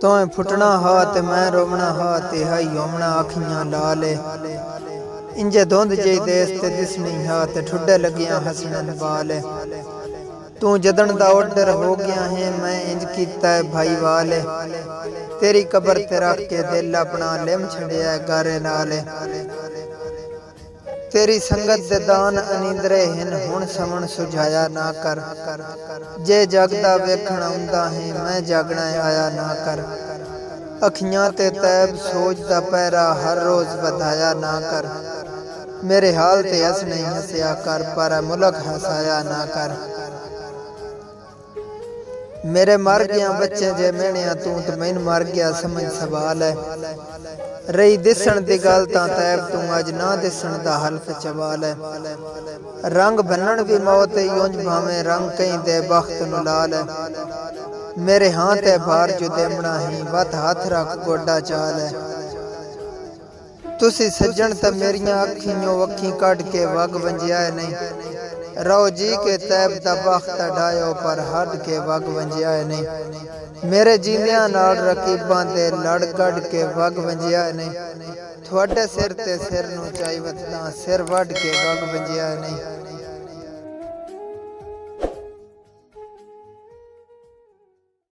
तोए फुटना हा ते मैं रोवना हा ते हाई होमना अखियां लाले। इंजे धुंध जई देस ते दिसनी हा ते ठुडे लगियां हसनन बाल। तू जदन दा ओडर हो गया है मैं इंज कीता है भाई वाल। तेरी कबर ते रख के दिल अपना लिम छड़िया गारे नाल। तेरी संगत दे दान अनिंदरे हिन हुण समण सुझाया ना कर। जे जगदा वेखण आउंदा है मैं जागना आया ना कर। अखियां ते तैब सोच दा पैरा हर रोज वधाया ना कर। मेरे हाल ते हस नहीं हसया कर पर मुलक हसाया ना कर। मेरे मर गया बच्चे जे मेहणिया तू ते मैन मर गया समझ सवाल है। रही दिसण दी गल तां तैब तू अज ना दिसण दा हल्फ चवाल है। रंग भनण भी मौत यूंज भावें रंग कई दे बख्त नु लाल है। मेरे हां ते भार जो देमना ही वत हथ रख गोडा चाल है। तुसी सज्जन ते मेरियां अखियों वखी कट के वग वंजिया नहीं। रहो जी के तैब दा बख्त डायो पर हट के वग वंजिया नहीं। मेरे जींदियां नाल रकीबां दे लड़ गड़ के वग वंजिया नहीं। थोड़े सिर ते सिर नू चाई वतना सिर वड के वग वंजिया नहीं।